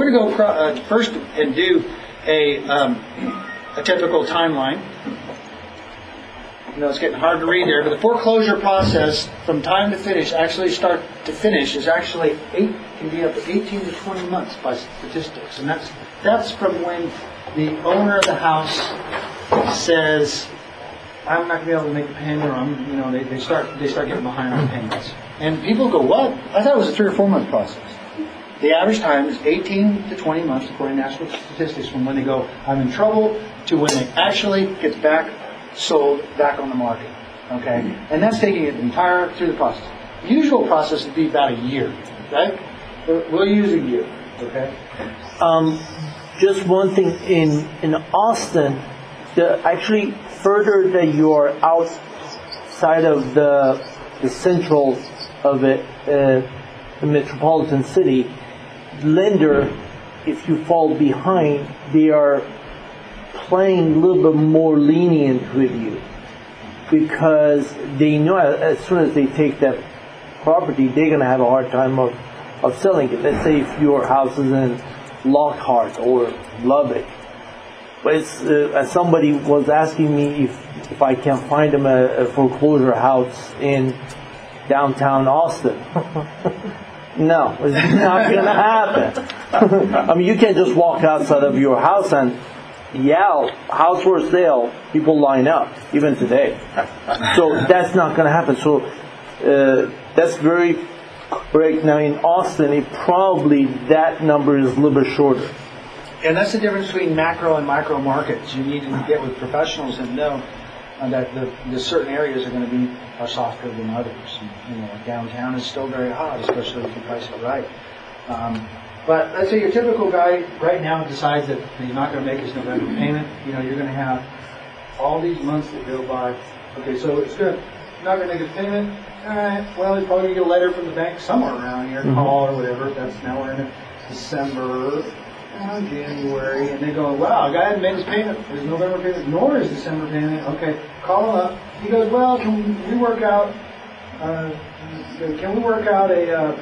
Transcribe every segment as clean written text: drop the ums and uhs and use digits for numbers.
we're going to go first and do a typical timeline. It's getting hard to read there, but the foreclosure process from time to finish, actually start to finish, is actually can be up to 18 to 20 months by statistics, and that's from when the owner of the house says, "I'm not going to be able to make the payment," or they start getting behind on payments, and people go, "What? I thought it was a 3 or 4 month process." The average time is 18 to 20 months, according to national statistics, from when they go, "I'm in trouble," to when it actually gets sold back on the market. Okay, and that's taking it through the process. The usual process would be about a year, right? We'll use a year. Okay. Just one thing in Austin, actually further that you are outside of the central of it, the metropolitan city, lender, if you fall behind, they are playing a little bit more lenient with you, because they know as soon as they take that property, they're going to have a hard time of selling it. Let's say if your house is in Lockhart or Lubbock, but as somebody was asking me if I can find them a foreclosure house in downtown Austin. No, it's not going to happen. I mean, you can't just walk outside of your house and yell, "House for sale," people line up, even today. So that's not going to happen. So that's very correct. Now in Austin, probably that number is a little bit shorter. And that's the difference between macro and micro markets. You need to get with professionals and know that the certain areas are softer than others. Downtown is still very hot, especially if you price it right. But let's say your typical guy right now decides that he's not going to make his November payment. You're going to have all these months that go by. Okay, so it's good. Not going to make his payment. All right. Well, he's probably going to get a letter from the bank somewhere around here, call or whatever. That's now we're in December, January, and they go, "Wow, a guy hasn't made his payment, his November payment, nor his December payment." Okay, call him up. He goes, "Well, can we work out a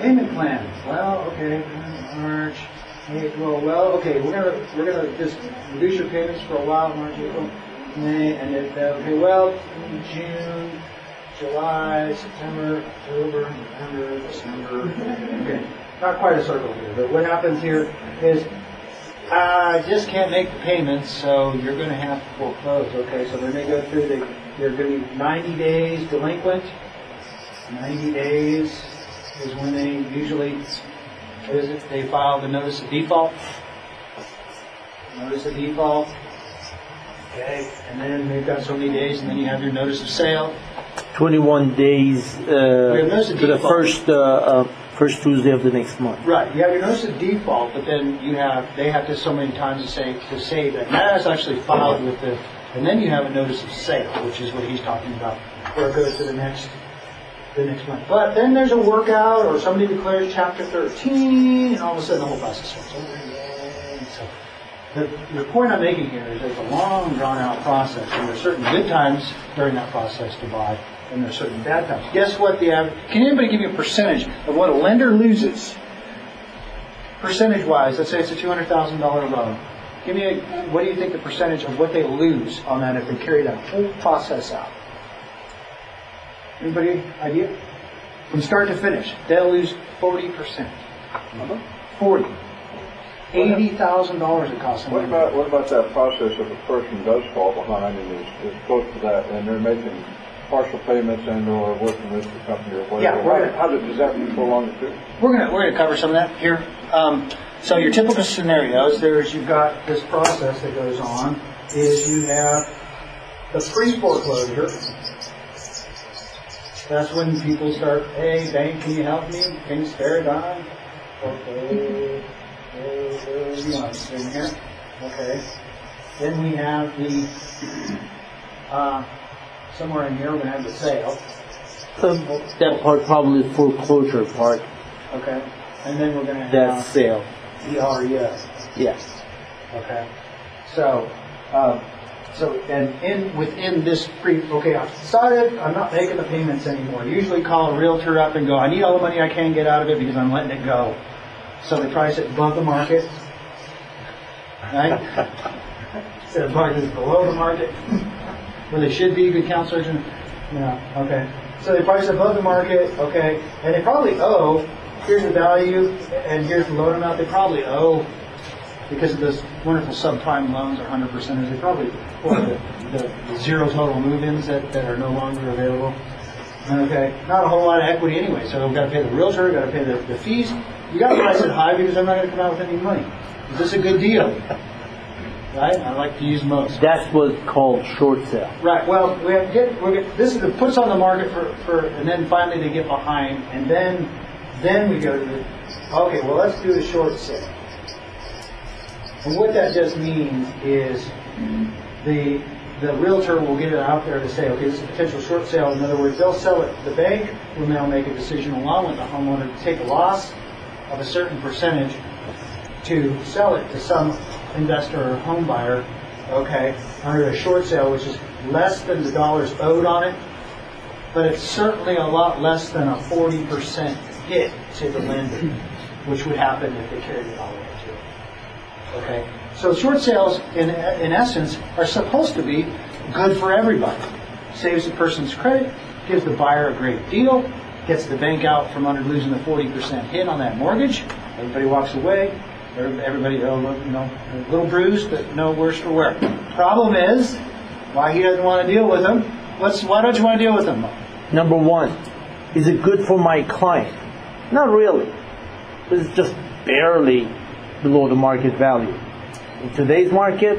payment plan?" Well, okay. March, April. Well, okay, we're gonna just reduce your payments for a while. March, April, May, and then okay. Well, June, July, September, October, November, December. Okay, not quite a circle here, but what happens here is I just can't make the payments, so you're going to have to foreclose. Okay, so then they go through. They're going to be 90 days delinquent. 90 days is when they usually. They file the notice of default. Notice of default. Okay, and then they've got so many days, and then you have your notice of sale. 21 days to the first Tuesday of the next month. Right. You have your notice of default, but then they have to so many times to say that that's actually filed with the, and then you have a notice of sale, which is what he's talking about, where it goes to the next month. But then there's a workout, or somebody declares Chapter 13, and all of a sudden the whole process starts over again. So the point I'm making here is there's a long, drawn-out process, and there's certain good times during that process to buy, and there's certain bad times. Guess what can anybody give me a percentage of what a lender loses, percentage-wise? Let's say it's a $200,000 loan. What do you think the percentage of what they lose on that if they carry that whole process out? Anybody idea? From start to finish, they'll lose 40%. 40. $80,000 it costs them. What about that process if a person does fall behind and is close to that, and they're making partial payments and or working with the company or whatever? Yeah, does that prolong it too? We're gonna cover some of that here. So your typical scenarios, you've got this process that goes on. Is you have the pre-foreclosure. That's when people start, "Hey, bank, can you help me? Can you spare a dime?" Okay. In here. Okay. Then we have the, somewhere in here we're going to have the sale. That part, probably the foreclosure part. Okay. And then we're going to have that sale. The REO. Yes. Okay. So within this I've decided I'm not making the payments anymore. Usually call a realtor up and go, "I need all the money I can get out of it because I'm letting it go." So they price it above the market. right? Instead of prices below the market, where they should be, good counselors, and, okay. So they price above the market, okay, and they probably owe, here's the value, and here's the loan amount, they probably owe, because of those wonderful subprime loans or 100%ers, they probably owe the zero total move-ins that are no longer available. Okay, not a whole lot of equity anyway, so we've got to pay the realtor, we've got to pay the fees. You got to price it high because I'm not going to come out with any money. Is this a good deal? Right? I like to use most. That's what's called short sale. Right. Well, this is the puts on the market for, and then finally they get behind, and then we go to the, okay, well, let's do the short sale. And what that just means is the realtor will get it out there to say, okay, this is a potential short sale. In other words, they'll sell it to the bank, when they'll make a decision along with the homeowner to take a loss of a certain percentage to sell it to some investor or home buyer, okay, under a short sale, which is less than the dollars owed on it, but it's certainly a lot less than a 40% hit to the lender, which would happen if they carried it all the way through. Okay, so short sales, in essence, are supposed to be good for everybody. Saves the person's credit, gives the buyer a great deal, gets the bank out from under losing the 40% hit on that mortgage. Everybody walks away. Everybody, a little bruised, but no worse for wear. Problem is, why he doesn't want to deal with them. Why don't you want to deal with them? Number one, is it good for my client? Not really. It's just barely below the market value. In today's market,